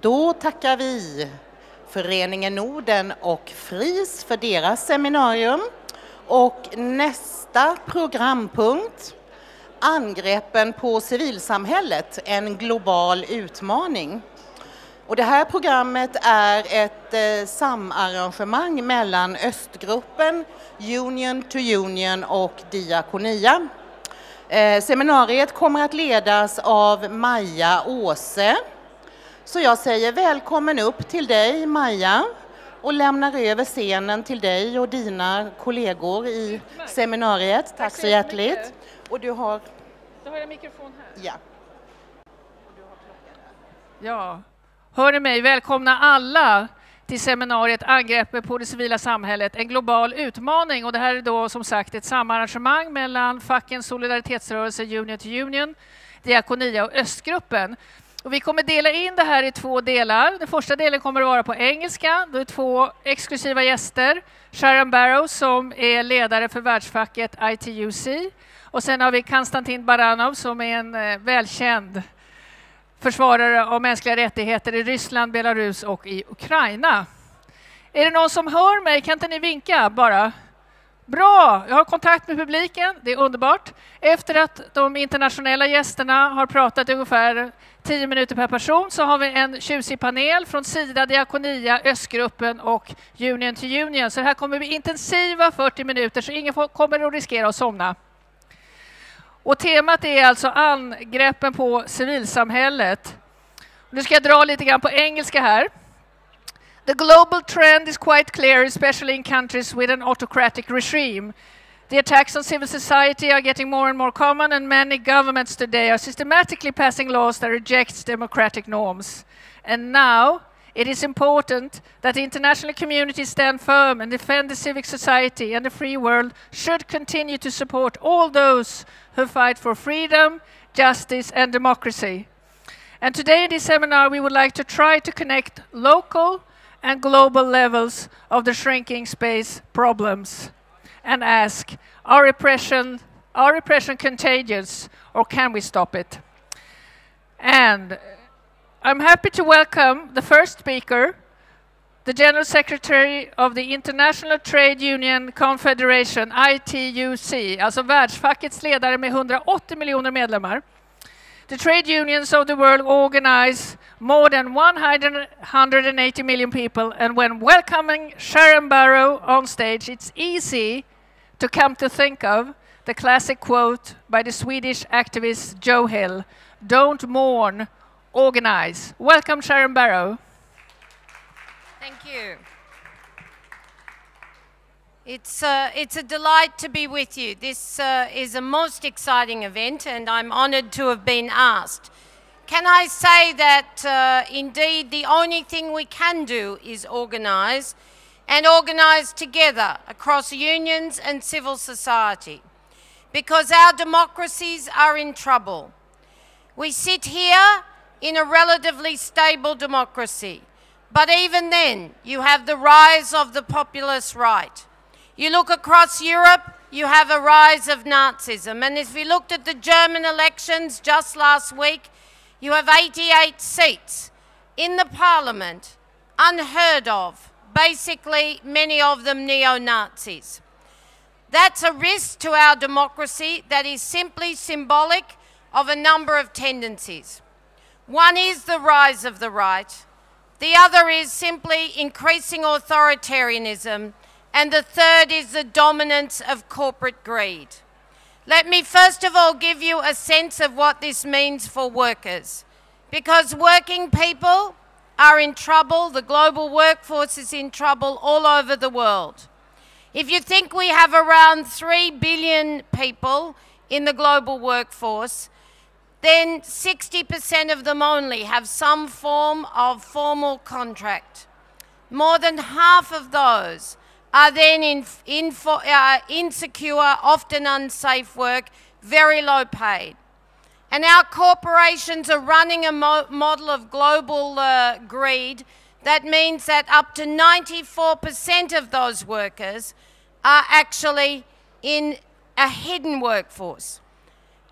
Då tackar vi Föreningen Norden och FRIS för deras seminarium. Och nästa programpunkt, Angreppen på civilsamhället, en global utmaning. Och det här programmet är ett samarrangemang mellan Östgruppen, Union to Union och Diakonia. Seminariet kommer att ledas av Maja Åse. Så jag säger välkommen upp till dig, Maja, och lämnar över scenen till dig och dina kollegor i seminariet. Tack så hjärtligt. Och du har... Då har jag mikrofon här. Ja. Ja, hör ni mig? Välkomna alla till seminariet Angreppen på det civila samhället, en global utmaning. Och det här är då som sagt ett samarrangemang mellan fackens solidaritetsrörelse Union to Union, Diakonia och Östgruppen. Och vi kommer dela in det här i två delar. Den första delen kommer att vara på engelska. Det är två exklusiva gäster. Sharon Barrow som är ledare för världsfacket ITUC. Och sen har vi Konstantin Baranov som är en välkänd försvarare av mänskliga rättigheter i Ryssland, Belarus och i Ukraina. Är det någon som hör mig? Kan inte ni vinka bara? Bra, jag har kontakt med publiken, det är underbart. Efter att de internationella gästerna har pratat ungefär 10 minuter per person så har vi en tjusig panel från Sida, Diakonia, Östgruppen och Union to Union. Så det här kommer bli intensiva 40 minuter så ingen kommer att riskera att somna. Och temat är alltså angreppen på civilsamhället. Nu ska jag dra lite grann på engelska här. The global trend is quite clear, especially in countries with an autocratic regime. The attacks on civil society are getting more and more common, and many governments today are systematically passing laws that reject democratic norms. And now it is important that the international community stand firm and defend the civic society, and the free world should continue to support all those who fight for freedom, justice and democracy. And today in this seminar we would like to try to connect local and global levels of the shrinking space problems and ask, are repression contagious or can we stop it? And I'm happy to welcome the first speaker, the General Secretary of the International Trade Union Confederation, ITUC, alltså världsfackets ledare med 180 miljoner medlemmar. The trade unions of the world organize more than 180 million people, and when welcoming Sharon Barrow on stage, it's easy to come to think of the classic quote by the Swedish activist Joe Hill, "Don't mourn, organize." Welcome, Sharon Barrow. Thank you. It's a delight to be with you. This is a most exciting event and I'm honored to have been asked. Can I say that indeed the only thing we can do is organize, and organize together across unions and civil society, because our democracies are in trouble. We sit here in a relatively stable democracy, but even then you have the rise of the populist right. You look across Europe, you have a rise of Nazism. And if we looked at the German elections just last week, you have 88 seats in the parliament, unheard of, basically many of them neo-Nazis. That's a risk to our democracy that is simply symbolic of a number of tendencies. One is the rise of the right. The other is simply increasing authoritarianism. And the third is the dominance of corporate greed. Let me first of all give you a sense of what this means for workers. Because working people are in trouble, the global workforce is in trouble all over the world. If you think we have around 3 billion people in the global workforce, then 60% of them only have some form of formal contract. More than half of those are then in insecure, often unsafe work, very low paid. And our corporations are running a model of global greed that means that up to 94% of those workers are actually in a hidden workforce.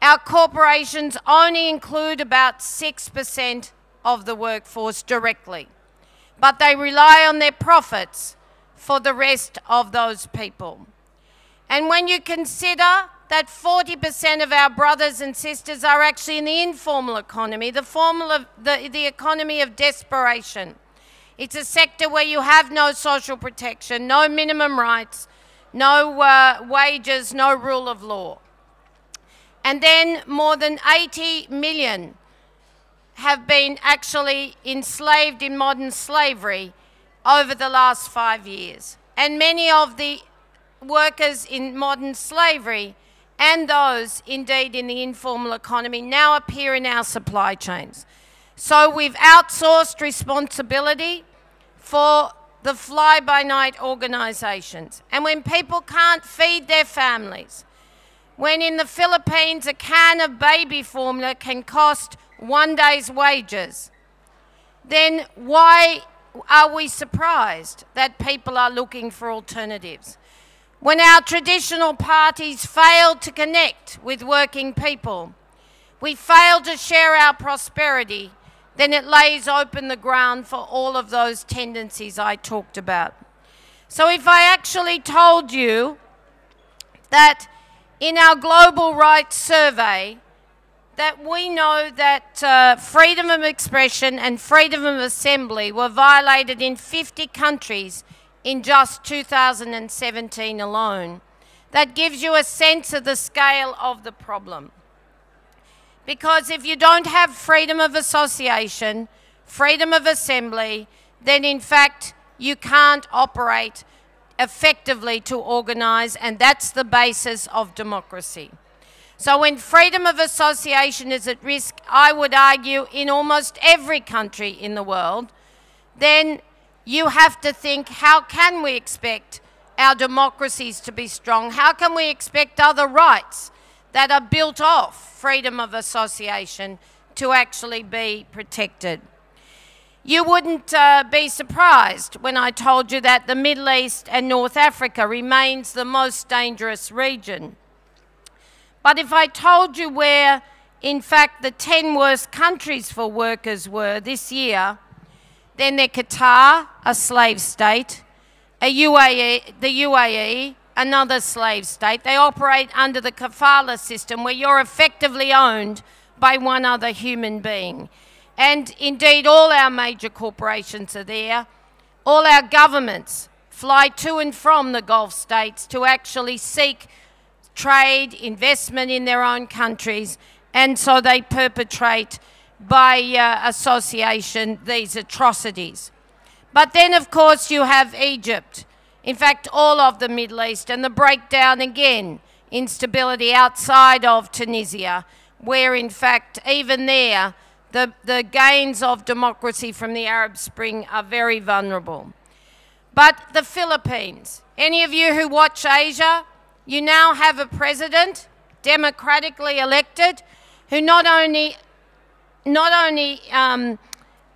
Our corporations only include about 6% of the workforce directly, but they rely on their profits for the rest of those people. And when you consider that 40% of our brothers and sisters are actually in the informal economy, the economy of desperation. It's a sector where you have no social protection, no minimum rights, no wages, no rule of law. And then more than 80 million have been actually enslaved in modern slavery over the last 5 years. And many of the workers in modern slavery and those indeed in the informal economy now appear in our supply chains. So we've outsourced responsibility for the fly-by-night organisations. And when people can't feed their families, when in the Philippines a can of baby formula can cost 1 day's wages, then why are we surprised that people are looking for alternatives? When our traditional parties fail to connect with working people, we fail to share our prosperity, then it lays open the ground for all of those tendencies I talked about. So if I actually told you that in our Global Rights Survey, that we know that freedom of expression and freedom of assembly were violated in 50 countries in just 2017 alone, that gives you a sense of the scale of the problem. Because if you don't have freedom of association, freedom of assembly, then in fact you can't operate effectively to organise, and that's the basis of democracy. So when freedom of association is at risk, I would argue, in almost every country in the world, then you have to think, how can we expect our democracies to be strong? How can we expect other rights that are built off freedom of association to actually be protected? You wouldn't be surprised when I told you that the Middle East and North Africa remains the most dangerous region. But if I told you where, in fact, the 10 worst countries for workers were this year, then they're Qatar, a slave state, the UAE, another slave state. They operate under the kafala system where you're effectively owned by one other human being. And indeed, all our major corporations are there. All our governments fly to and from the Gulf states to actually seek trade, investment in their own countries, and so they perpetrate by association these atrocities. But then, of course, you have Egypt, in fact, all of the Middle East, and the breakdown again, instability outside of Tunisia, where, in fact, even there, the gains of democracy from the Arab Spring are very vulnerable. But the Philippines, any of you who watch Asia, you now have a president, democratically elected, who not only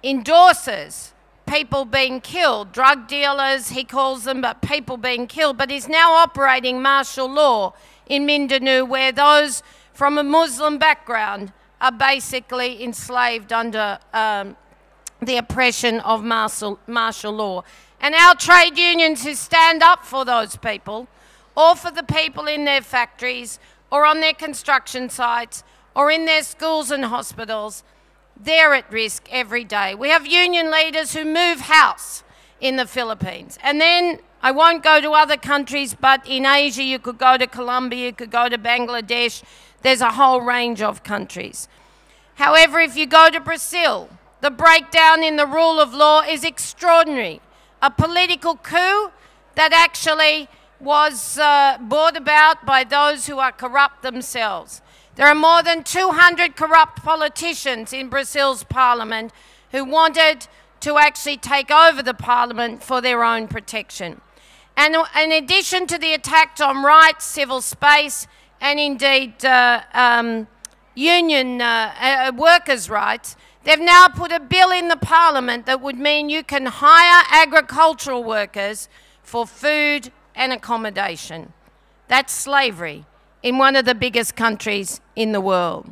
endorses people being killed, drug dealers, he calls them, but people being killed, but is now operating martial law in Mindanao, where those from a Muslim background are basically enslaved under the oppression of martial law. And our trade unions who stand up for those people, or for the people in their factories, or on their construction sites, or in their schools and hospitals, they're at risk every day. We have union leaders who move house in the Philippines. And then, I won't go to other countries, but in Asia you could go to Colombia, you could go to Bangladesh. There's a whole range of countries. However, if you go to Brazil, the breakdown in the rule of law is extraordinary. A political coup that actually was brought about by those who are corrupt themselves. There are more than 200 corrupt politicians in Brazil's parliament who wanted to actually take over the parliament for their own protection. And in addition to the attacks on rights, civil space, and indeed union workers' rights, they've now put a bill in the parliament that would mean you can hire agricultural workers for food and accommodation. That's slavery in one of the biggest countries in the world.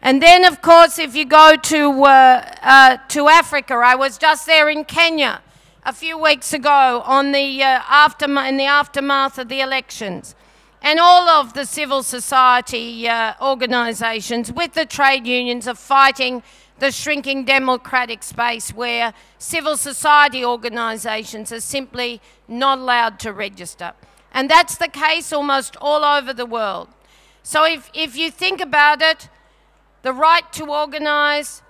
And then, of course, if you go to Africa, I was just there in Kenya a few weeks ago on the in the aftermath of the elections. And all of the civil society organisations with the trade unions are fighting the shrinking democratic space where civil society organisations are simply not allowed to register. And that's the case almost all over the world. So if you think about it, the right to organise,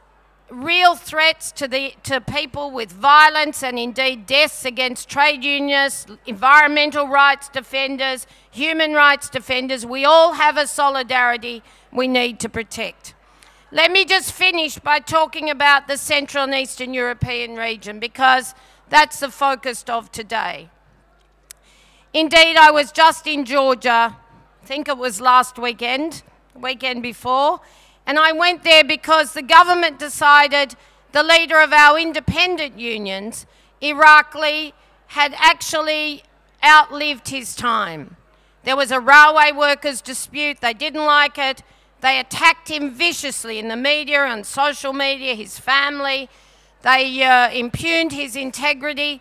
real threats to people with violence and indeed deaths against trade unionists, environmental rights defenders, human rights defenders, we all have a solidarity we need to protect. Let me just finish by talking about the Central and Eastern European region, because that's the focus of today. Indeed, I was just in Georgia, I think it was last weekend, the weekend before, and I went there because the government decided the leader of our independent unions, Irakli, had actually outlived his time. There was a railway workers' dispute, they didn't like it, they attacked him viciously in the media, on social media, his family, they impugned his integrity,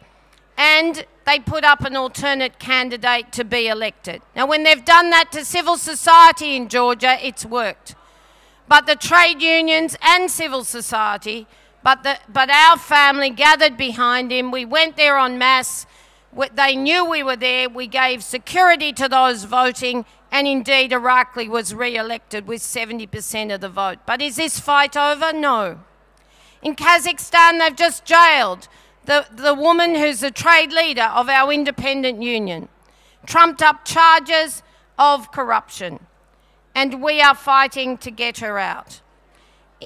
and they put up an alternate candidate to be elected. Now, when they've done that to civil society in Georgia, it's worked. But the trade unions and civil society, but our family gathered behind him. We went there en masse. They knew we were there. We gave security to those voting, and indeed Irakli was re-elected with 70% of the vote. But is this fight over? No. In Kazakhstan, they've just jailed the woman who's the trade leader of our independent union, trumped up charges of corruption. And we are fighting to get her out.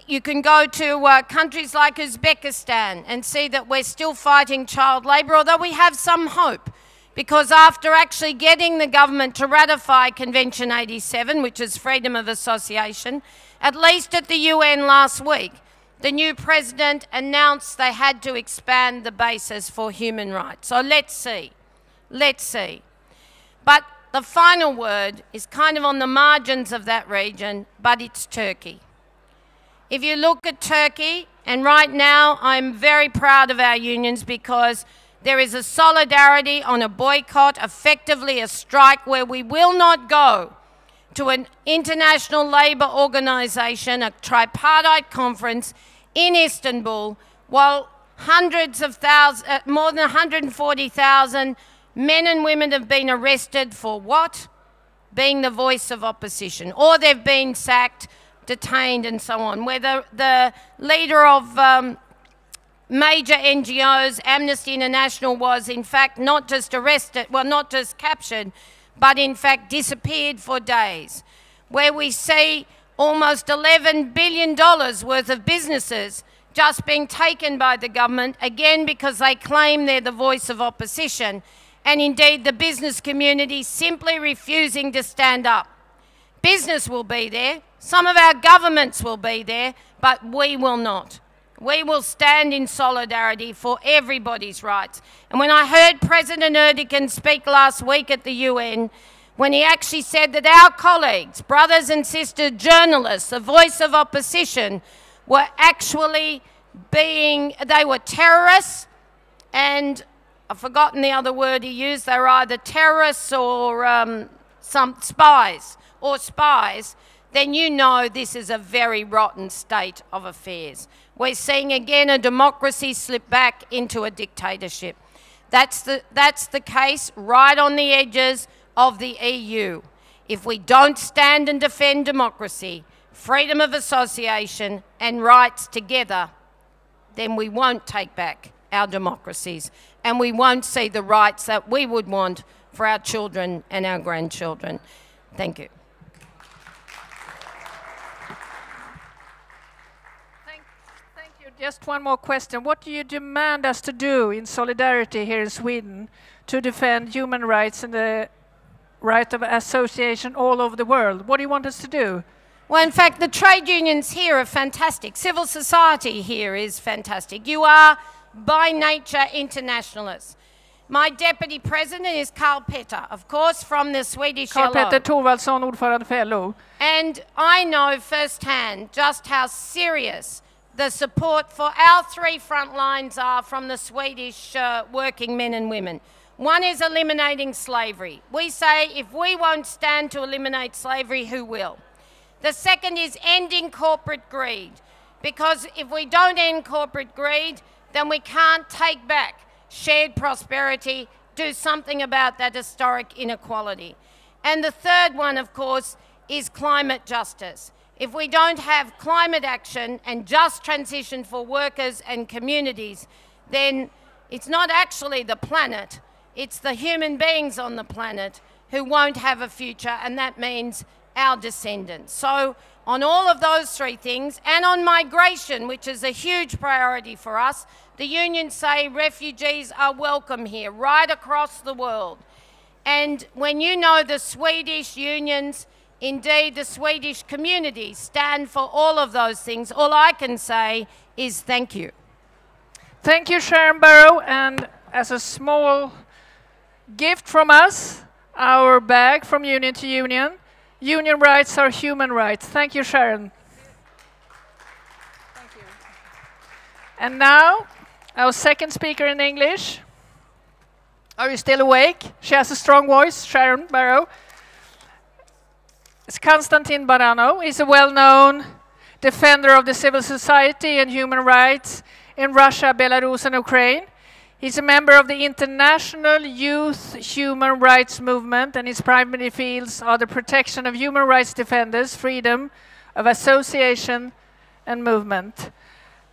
You can go to countries like Uzbekistan and see that we're still fighting child labour, although we have some hope, because after actually getting the government to ratify Convention 87, which is freedom of association, at least at the UN last week, the new president announced they had to expand the basis for human rights. So let's see. Let's see. But the final word is kind of on the margins of that region, but it's Turkey. If you look at Turkey, and right now I'm very proud of our unions because there is a solidarity on a boycott, effectively a strike, where we will not go to an international labour organisation, a tripartite conference in Istanbul, while hundreds of thousands, more than 140,000 men and women have been arrested for what? Being the voice of opposition, or they've been sacked, detained and so on. Where the leader of major NGOs, Amnesty International, was in fact not just arrested, well, not just captured, but in fact disappeared for days. Where we see almost $11 billion worth of businesses just being taken by the government, again because they claim they're the voice of opposition, and indeed the business community simply refusing to stand up. Business will be there, some of our governments will be there, but we will not. We will stand in solidarity for everybody's rights. And when I heard President Erdogan speak last week at the UN, when he actually said that our colleagues, brothers and sisters, journalists, the voice of opposition, were actually they were terrorists, and I've forgotten the other word he used, they were either terrorists or some spies, then you know this is a very rotten state of affairs. We're seeing again a democracy slip back into a dictatorship. That's the case right on the edges of the EU. If we don't stand and defend democracy, freedom of association and rights together, then we won't take back our democracies and we won't see the rights that we would want for our children and our grandchildren. Thank you. Thank you. Just one more question. What do you demand us to do in solidarity here in Sweden to defend human rights and the right of association all over the world? What do you want us to do? Well, in fact, the trade unions here are fantastic. Civil society here is fantastic. You are, by nature, internationalists. My deputy president is Carl Petter, of course, from the Swedish Carl LO. Petter Thorvaldsson, ordförande för LO. And I know firsthand just how serious the support for our three front lines are from the Swedish working men and women. One is eliminating slavery. We say if we won't stand to eliminate slavery, who will? The second is ending corporate greed. Because if we don't end corporate greed, then we can't take back shared prosperity, do something about that historic inequality. And the third one, of course, is climate justice. If we don't have climate action and just transition for workers and communities, then it's not actually the planet, it's the human beings on the planet who won't have a future, and that means our descendants. So on all of those three things, and on migration, which is a huge priority for us, the unions say refugees are welcome here, right across the world. And when you know the Swedish unions, indeed the Swedish community, stand for all of those things, all I can say is thank you. Thank you, Sharon Barrow. And as a small gift from us, our bag from union to union. Union rights are human rights. Thank you, Sharon. Thank you. And now, our second speaker in English. Are you still awake? She has a strong voice, Sharon Barrow. It's Konstantin Baranov. He's a well-known defender of the civil society and human rights in Russia, Belarus, and Ukraine. He's a member of the International Youth Human Rights Movement, and his primary fields are the protection of human rights defenders, freedom of association and movement.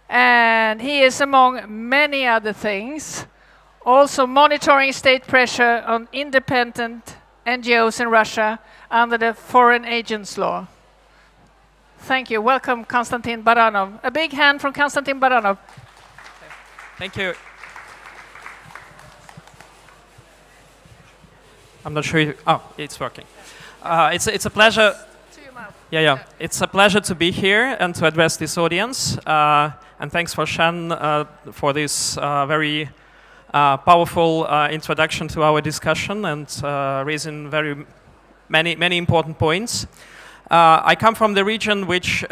And he is, among many other things, also monitoring state pressure on independent NGOs in Russia under the Foreign Agents Law. Thank you. Welcome, Konstantin Baranov. A big hand from Konstantin Baranov. Thank you. I'm not sure. It's working. It's a pleasure. Yeah. It's a pleasure to be here and to address this audience. And thanks for Shan for this very powerful introduction to our discussion and raising very many important points. I come from the region which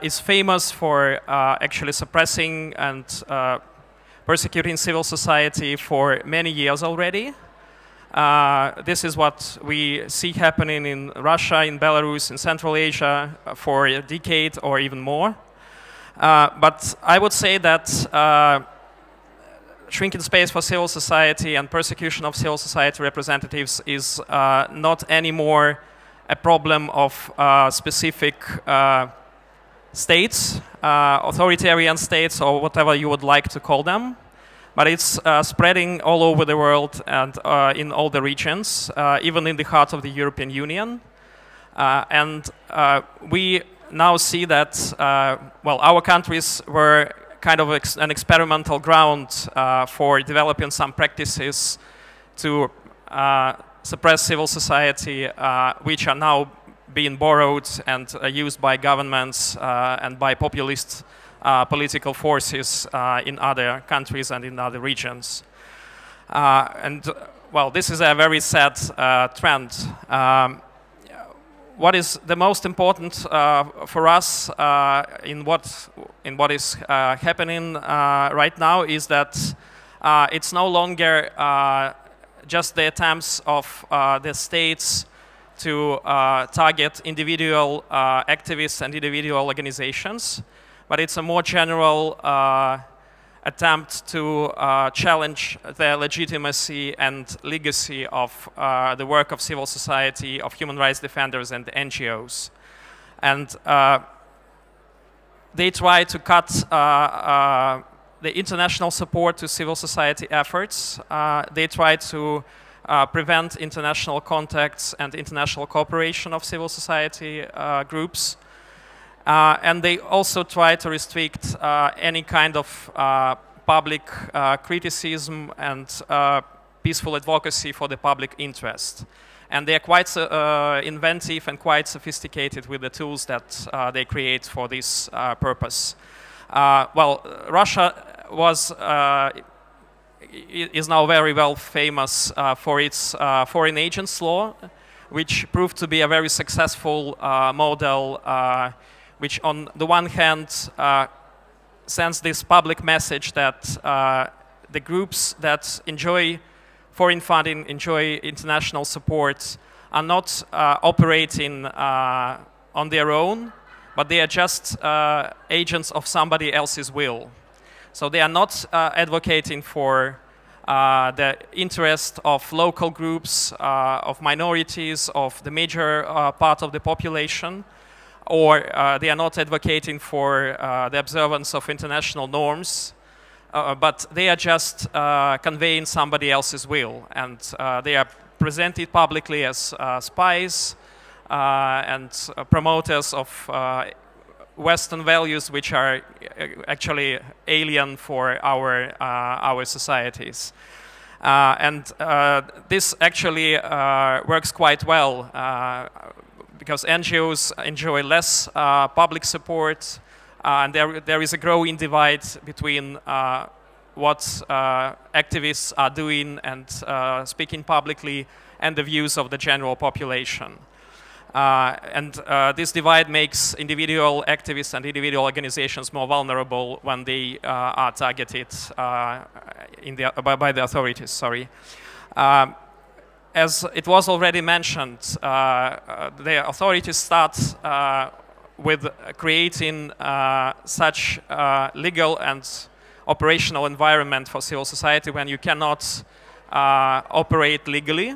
is famous for actually suppressing and persecuting civil society for many years already. This is what we see happening in Russia, in Belarus, in Central Asia for a decade or even more. But I would say that shrinking space for civil society and persecution of civil society representatives is not anymore a problem of specific states, authoritarian states, or whatever you would like to call them. But it's spreading all over the world and in all the regions, even in the heart of the European Union. And we now see that, well, our countries were kind of an experimental ground for developing some practices to suppress civil society, which are now being borrowed and used by governments and by populist political forces in other countries and in other regions. Well, this is a very sad trend. What is the most important for us in what is happening right now is that it's no longer just the attempts of the states to target individual activists and individual organizations, but it's a more general attempt to challenge the legitimacy and legacy of the work of civil society, of human rights defenders and NGOs. And they try to cut the international support to civil society efforts. They try to prevent international contacts and international cooperation of civil society groups. And they also try to restrict any kind of public criticism and peaceful advocacy for the public interest. And they are quite inventive and quite sophisticated with the tools that they create for this purpose. Well, Russia was is now very well famous for its foreign agents law, which proved to be a very successful model, which on the one hand sends this public message that the groups that enjoy foreign funding, enjoy international support, are not operating on their own, but they are just agents of somebody else's will. So they are not advocating for the interest of local groups, of minorities, of the major part of the population, or they are not advocating for the observance of international norms, but they are just conveying somebody else's will, and they are presented publicly as spies and promoters of Western values, which are actually alien for our societies. And this actually works quite well because NGOs enjoy less public support, and there is a growing divide between what activists are doing and speaking publicly and the views of the general population. And this divide makes individual activists and individual organizations more vulnerable when they are targeted by the authorities. Sorry. As it was already mentioned, the authorities start with creating such legal and operational environment for civil society when you cannot operate legally.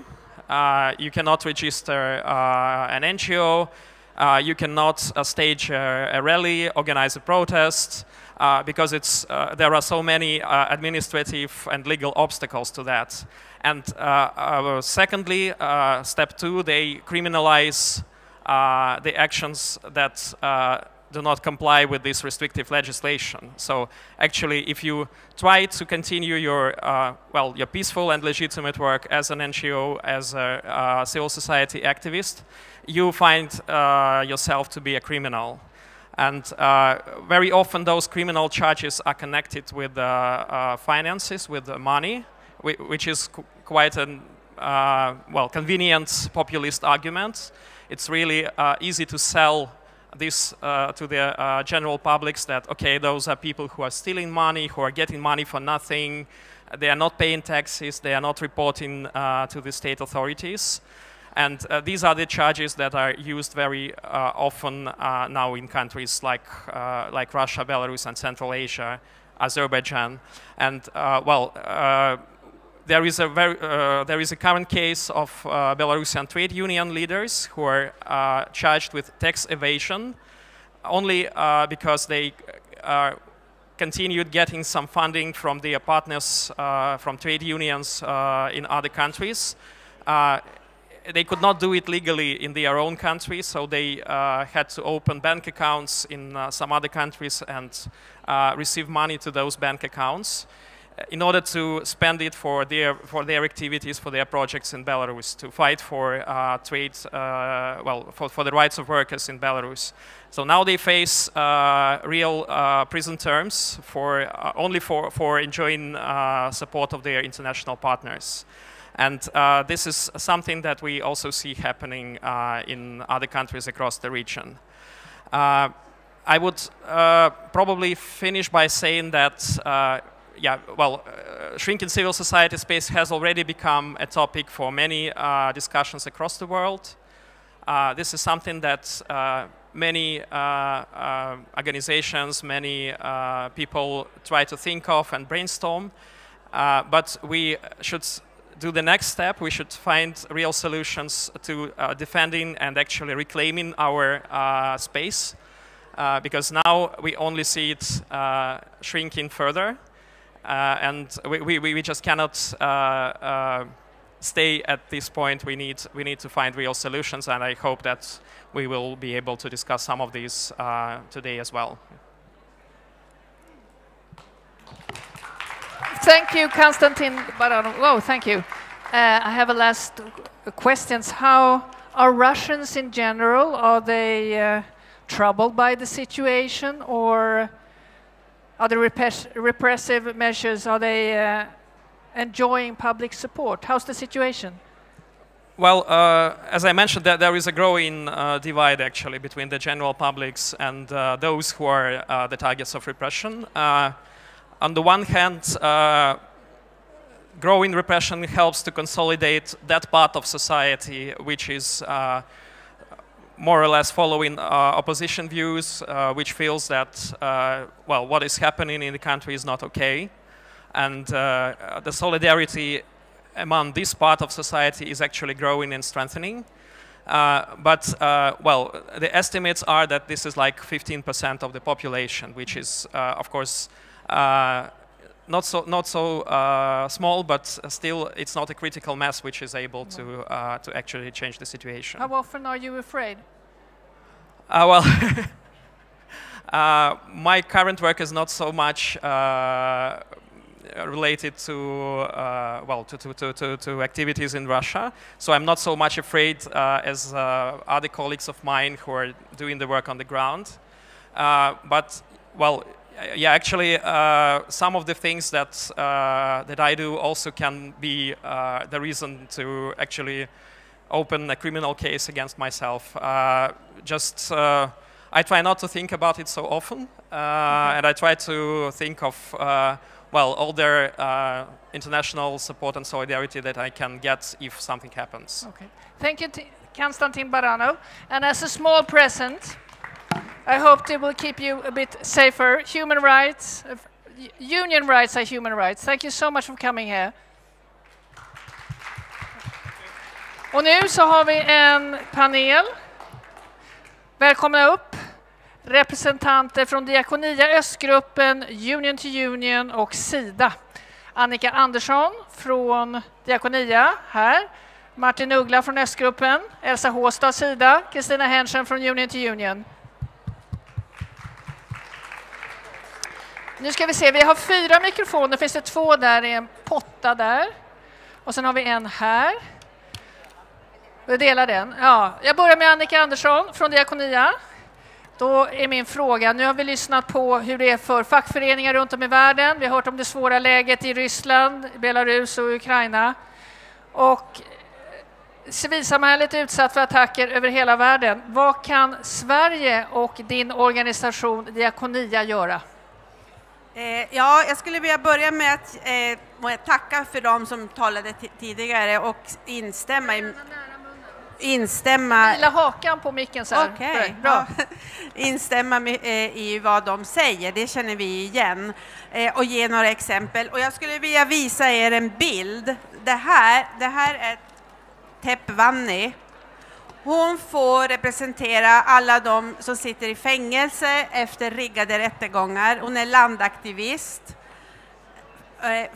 You cannot register an NGO, you cannot stage a rally, organize a protest, because there are so many administrative and legal obstacles to that. And secondly, step 2, they criminalize the actions that do not comply with this restrictive legislation. So actually, if you try to continue your your peaceful and legitimate work as an NGO, as a civil society activist, you find yourself to be a criminal. And very often those criminal charges are connected with finances, with money, which is quite a convenient populist argument. It's really easy to sell this to the general publics that, okay, those are people who are stealing money, who are getting money for nothing, they are not paying taxes, they are not reporting to the state authorities. And these are the charges that are used very often now in countries like Russia, Belarus, and Central Asia, Azerbaijan. And there is a current case of Belarusian trade union leaders who are charged with tax evasion only because they continued getting some funding from their partners from trade unions in other countries. They could not do it legally in their own country, so they had to open bank accounts in some other countries and receive money to those bank accounts in order to spend it for their activities, for their projects in Belarus, to fight for trade, for the rights of workers in Belarus. So now they face real prison terms only for enjoying support of their international partners. And this is something that we also see happening in other countries across the region. I would probably finish by saying that shrinking civil society space has already become a topic for many discussions across the world. This is something that many organizations, many people try to think of and brainstorm, but we should do the next step. We should find real solutions to defending and actually reclaiming our space, because now we only see it shrinking further. And we just cannot stay at this point. We need to find real solutions, and I hope that we will be able to discuss some of these today as well. Thank you, Konstantin Baranov. Oh, thank you. I have a last questions. How are Russians in general? Are they troubled by the situation, or are the repressive measures, are they enjoying public support. How's the situation? Well, as I mentioned, there is a growing divide actually between the general publics and those who are the targets of repression. On the one hand, growing repression helps to consolidate that part of society which is more or less following opposition views, which feels that, well, what is happening in the country is not okay. And the solidarity among this part of society is actually growing and strengthening. Well, the estimates are that this is like 15% of the population, which is, of course, not so small, but still it's not a critical mass which is able to actually change the situation. How often are you afraid? Well, my current work is not so much related to well, to activities in Russia, so I'm not so much afraid as other colleagues of mine who are doing the work on the ground. But well, yeah, actually, some of the things that that I do also can be the reason to actually open a criminal case against myself. I try not to think about it so often, and I try to think of well, all their international support and solidarity that I can get if something happens. Okay. Thank you, Konstantin Baranov. And as a small present, I hope it will keep you a bit safer. Human rights, union rights are human rights. Thank you so much for coming here. Och nu så har vi en panel. Välkomna upp. Representanter från Diakonia, Östgruppen, Union to Union och Sida. Annika Andersson från Diakonia här. Martin Uggla från Östgruppen. Elsa Håstad, Sida. Kristina Henschen från Union to Union. Nu ska vi se, vi har 4 mikrofoner. Finns det 2 där i en potta där. Och sen har vi en här. Vi delar den. Ja, jag börjar med Annika Andersson från Diakonia. Då är min fråga, nu har vi lyssnat på hur det är för fackföreningar runt om i världen. Vi har hört om det svåra läget i Ryssland, Belarus och Ukraina. Och civilsamhället är utsatt för attacker över hela världen. Vad kan Sverige och din organisation Diakonia göra? Ja, jag skulle vilja börja med att tacka för dem som talade tidigare och instämma Vila hakan på micken så här. Okay. Bra. Ja. Instämma i vad de säger, det känner vi igen. Och ge några exempel. Och jag skulle vilja visa er en bild. Det här är Tepvanni. Hon får representera alla de som sitter i fängelse efter riggade rättegångar. Hon är landaktivist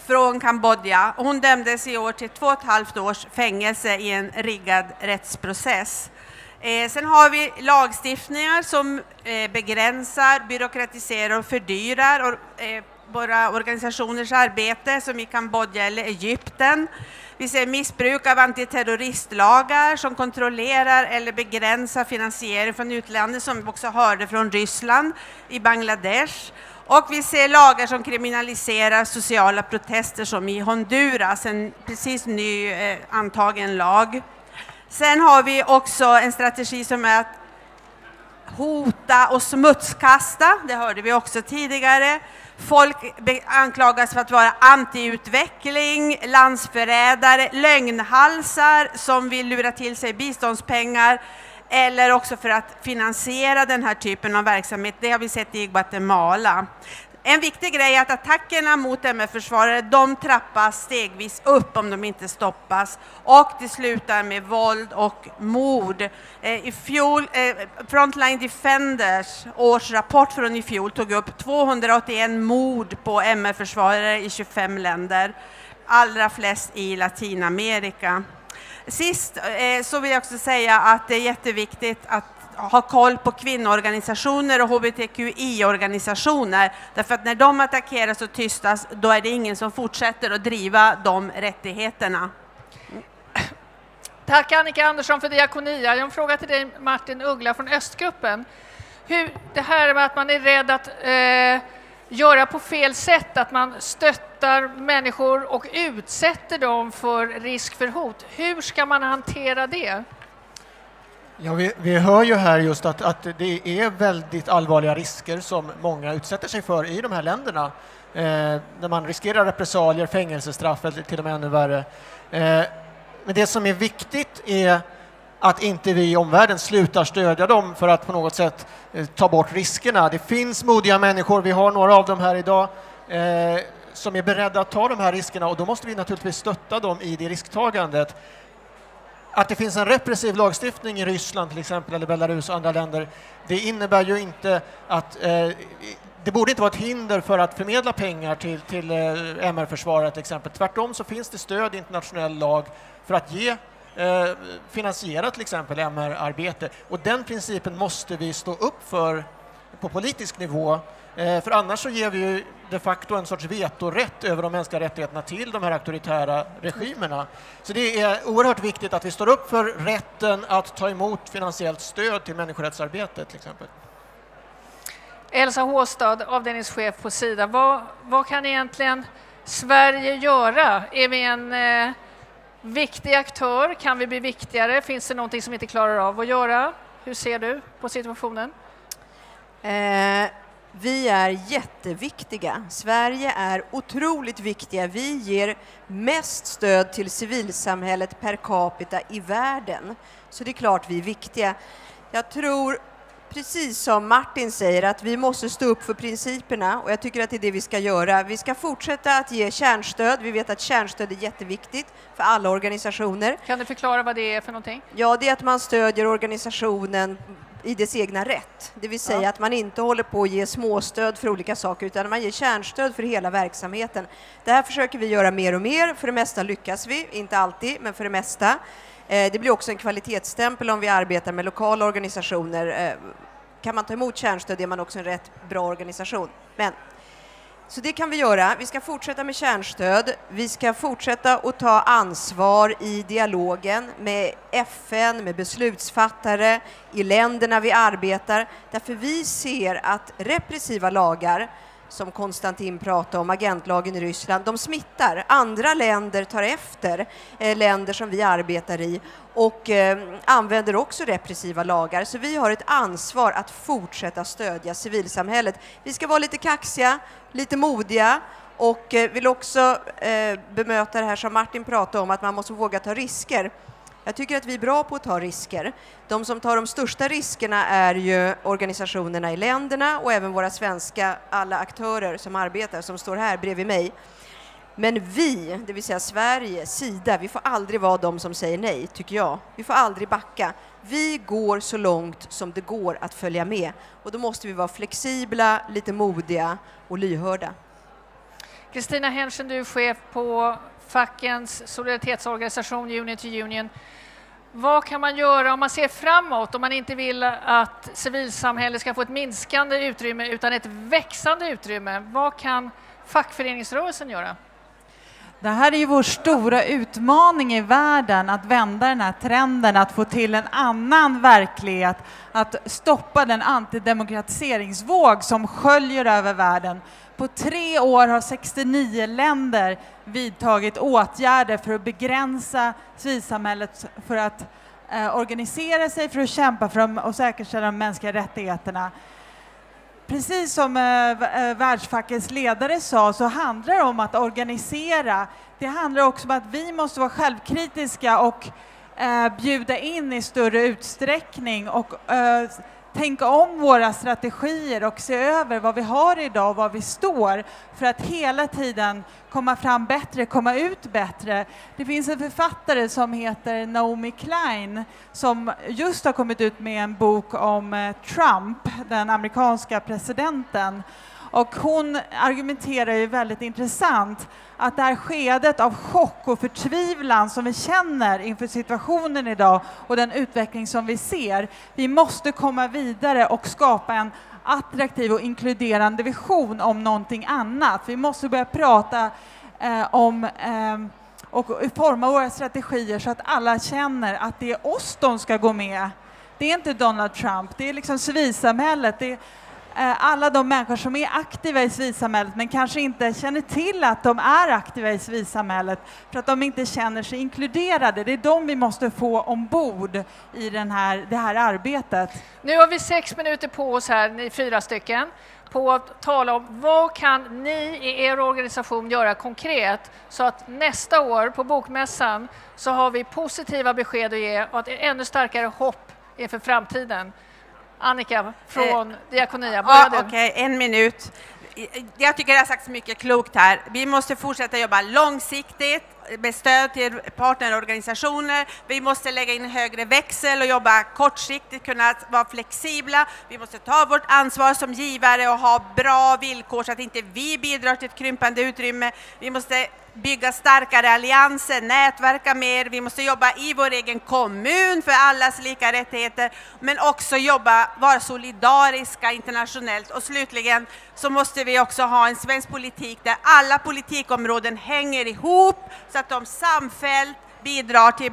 från Kambodja. Hon dömdes i år till 2,5 års fängelse i en riggad rättsprocess. Sen har vi lagstiftningar som begränsar, byråkratiserar och fördyrar våra organisationers arbete, som i Kambodja eller Egypten. Vi ser missbruk av antiterroristlagar som kontrollerar eller begränsar finansiering från utlandet, som vi också hörde från Ryssland i Bangladesh. Och vi ser lagar som kriminaliserar sociala protester, som i Honduras, en precis ny antagen lag. Sen har vi också en strategi som är att hota och smutskasta, det hörde vi också tidigare. Folk anklagas för att vara antiutveckling, landsförrädare, lögnhalsar som vill lura till sig biståndspengar, eller också för att finansiera den här typen av verksamhet. Det har vi sett i Guatemala. En viktig grej är att attackerna mot MR-försvarare, de trappas stegvis upp om de inte stoppas. Och det slutar med våld och mord. I fjol, Frontline Defenders årsrapport från i fjol tog upp 281 mord på MR-försvarare i 25 länder. Allra flest i Latinamerika. Sist så vill jag också säga att det är jätteviktigt att ha koll på kvinnoorganisationer och hbtqi-organisationer. Därför att när de attackeras och tystas, då är det ingen som fortsätter att driva de rättigheterna. Tack Annika Andersson för Diakonia. Jag har en fråga till dig, Martin Uggla från Östgruppen. Det här med att man är rädd att göra på fel sätt, att man stöttar människor och utsätter dem för risk för hot. Hur ska man hantera det? Ja, vi hör ju här just att det är väldigt allvarliga risker som många utsätter sig för i de här länderna. När man riskerar repressalier, fängelsestraff eller till och med ännu värre. Men det som är viktigt är att inte vi i omvärlden slutar stödja dem för att på något sätt ta bort riskerna. Det finns modiga människor, vi har några av dem här idag, som är beredda att ta de här riskerna, och då måste vi naturligtvis stötta dem i det risktagandet. Att det finns en repressiv lagstiftning i Ryssland till exempel, eller Belarus och andra länder, det innebär ju inte att det borde inte vara ett hinder för att förmedla pengar till MR-försvaret till exempel. Tvärtom så finns det stöd i internationell lag för att finansiera till exempel MR-arbete. Och den principen måste vi stå upp för på politisk nivå. För annars så ger vi ju de facto en sorts vetorätt över de mänskliga rättigheterna till de här auktoritära regimerna. Så det är oerhört viktigt att vi står upp för rätten att ta emot finansiellt stöd till människorättsarbete till exempel. Elsa Håstad, avdelningschef på Sida. Vad kan egentligen Sverige göra? Är vi en viktig aktör? Kan vi bli viktigare? Finns det någonting som vi inte klarar av att göra? Hur ser du på situationen? Vi är jätteviktiga. Sverige är otroligt viktiga. Vi ger mest stöd till civilsamhället per capita i världen. Så det är klart vi är viktiga. Jag tror, precis som Martin säger, att vi måste stå upp för principerna, och jag tycker att det är det vi ska göra. Vi ska fortsätta att ge kärnstöd. Vi vet att kärnstöd är jätteviktigt för alla organisationer. Kan du förklara vad det är för någonting? Ja, det är att man stödjer organisationen i dess egna rätt. Det vill säga att man inte håller på att ge småstöd för olika saker, utan man ger kärnstöd för hela verksamheten. Det här försöker vi göra mer och mer. För det mesta lyckas vi, inte alltid, men för det mesta. Det blir också en kvalitetsstämpel om vi arbetar med lokala organisationer. Kan man ta emot kärnstöd är man också en rätt bra organisation. Så det kan vi göra. Vi ska fortsätta med kärnstöd. Vi ska fortsätta att ta ansvar i dialogen med FN, med beslutsfattare i länderna vi arbetar. Därför vi ser att repressiva lagar, som Konstantin pratade om, agentlagen i Ryssland, de smittar. Andra länder tar efter, länder som vi arbetar i, och använder också repressiva lagar. Så vi har ett ansvar att fortsätta stödja civilsamhället. Vi ska vara lite kaxiga, lite modiga, och vill också bemöta det här som Martin pratade om, att man måste våga ta risker. Jag tycker att vi är bra på att ta risker. De som tar de största riskerna är ju organisationerna i länderna, och även våra svenska alla aktörer som arbetar, som står här bredvid mig. Men vi, det vill säga Sverige, Sida, vi får aldrig vara de som säger nej, tycker jag. Vi får aldrig backa. Vi går så långt som det går att följa med. Och då måste vi vara flexibla, lite modiga och lyhörda. Kristina Henschen, du är chef på fackens solidaritetsorganisation Union to Union. Vad kan man göra om man ser framåt, om man inte vill att civilsamhället ska få ett minskande utrymme utan ett växande utrymme? Vad kan fackföreningsrörelsen göra? Det här är ju vår stora utmaning i världen, att vända den här trenden, att få till en annan verklighet, att stoppa den antidemokratiseringsvåg som sköljer över världen. På 3 år har 69 länder vidtagit åtgärder för att begränsa civilsamhället, för att organisera sig, för att kämpa för och säkerställa de mänskliga rättigheterna. Precis som världsfackets ledare sa, så handlar det om att organisera. Det handlar också om att vi måste vara självkritiska och bjuda in i större utsträckning och tänka om våra strategier och se över vad vi har idag och var vi står, för att hela tiden komma fram bättre, komma ut bättre. Det finns en författare som heter Naomi Klein som just har kommit ut med en bok om Trump, den amerikanska presidenten. Och hon argumenterar ju väldigt intressant att det här skedet av chock och förtvivlan som vi känner inför situationen idag och den utveckling som vi ser, vi måste komma vidare och skapa en attraktiv och inkluderande vision om någonting annat. Vi måste börja prata om och forma våra strategier så att alla känner att det är oss de ska gå med. Det är inte Donald Trump, det är liksom civilsamhället. alla de människor som är aktiva i civilsamhället men kanske inte känner till att de är aktiva i civilsamhället för att de inte känner sig inkluderade. Det är de vi måste få ombord i det här arbetet. Nu har vi 6 minuter på oss här, ni 4 stycken, på att tala om vad kan ni i er organisation göra konkret så att nästa år på Bokmässan så har vi positiva besked att ge och att det är ännu starkare hopp inför framtiden. Annika från Diakonia, börja du. Okej, 1 minut. Jag tycker det har sagts mycket klokt här. Vi måste fortsätta jobba långsiktigt med stöd till partnerorganisationer. Vi måste lägga in högre växel och jobba kortsiktigt, kunna vara flexibla. Vi måste ta vårt ansvar som givare och ha bra villkor så att inte vi bidrar till ett krympande utrymme. Vi måste bygga starkare allianser, nätverka mer. Vi måste jobba i vår egen kommun för allas lika rättigheter, men också vara solidariska internationellt. Och slutligen så måste vi också ha en svensk politik där alla politikområden hänger ihop så att de samfällt bidrar till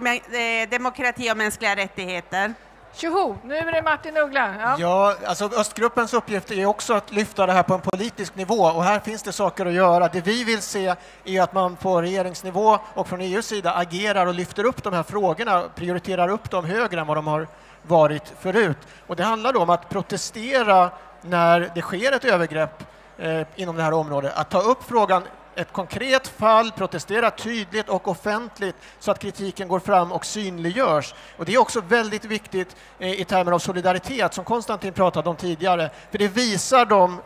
demokrati och mänskliga rättigheter. Tjoho, nu är det Martin Uggla. Ja, alltså Östgruppens uppgift är också att lyfta det här på en politisk nivå och här finns det saker att göra. Det vi vill se är att man på regeringsnivå och från EUs sida agerar och lyfter upp de här frågorna, prioriterar upp dem högre än vad de har varit förut. Och det handlar då om att protestera när det sker ett övergrepp inom det här området, att ta upp frågan, ett konkret fall, protestera tydligt och offentligt så att kritiken går fram och synliggörs. Och det är också väldigt viktigt i termer av solidaritet som Konstantin pratade om tidigare. För det visar de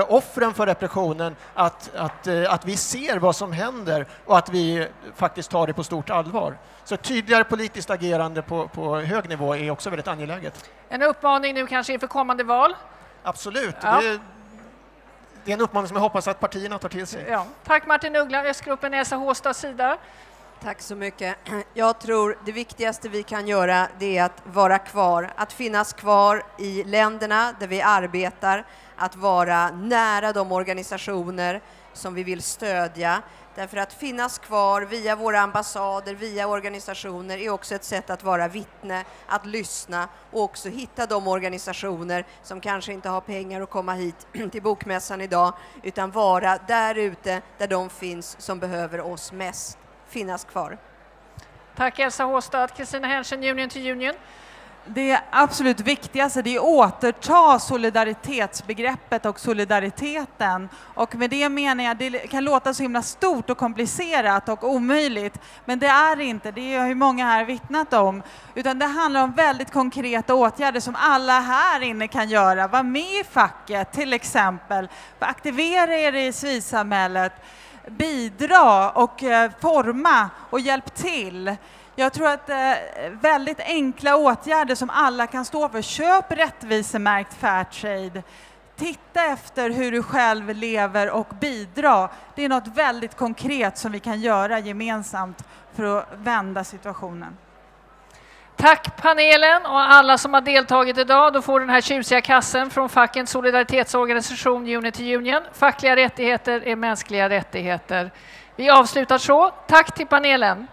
offren för repressionen att vi ser vad som händer och att vi faktiskt tar det på stort allvar. Så ett tydligare politiskt agerande på hög nivå är också väldigt angeläget. En uppmaning nu kanske inför kommande val? Absolut. Ja. Det är en uppmaning som jag hoppas att partierna tar till sig. Ja. Tack Martin Uggla, Östgruppen Esa Håstads sida. Tack så mycket. Jag tror det viktigaste vi kan göra det är att vara kvar, att finnas kvar i länderna där vi arbetar, att vara nära de organisationer som vi vill stödja. Därför att finnas kvar via våra ambassader, via organisationer är också ett sätt att vara vittne, att lyssna och också hitta de organisationer som kanske inte har pengar att komma hit till Bokmässan idag utan vara där ute där de finns som behöver oss mest. Finnas kvar. Tack Elsa Håstad. Kristina Henschen, Union to Union. Det absolut viktigaste det är att återta solidaritetsbegreppet och solidariteten. Och med det menar jag, det kan låta så himla stort och komplicerat och omöjligt. Men det är inte, det har ju många här vittnat om. Utan det handlar om väldigt konkreta åtgärder som alla här inne kan göra. Var med i facket till exempel. Aktivera er i civilsamhället. Bidra och forma och hjälp till. Jag tror att väldigt enkla åtgärder som alla kan stå för. Köp rättvisemärkt Fairtrade. Titta efter hur du själv lever och bidra. Det är något väldigt konkret som vi kan göra gemensamt för att vända situationen. Tack panelen och alla som har deltagit idag. Då får den här tjusiga kassen från fackens solidaritetsorganisation Unity Union. Fackliga rättigheter är mänskliga rättigheter. Vi avslutar så. Tack till panelen.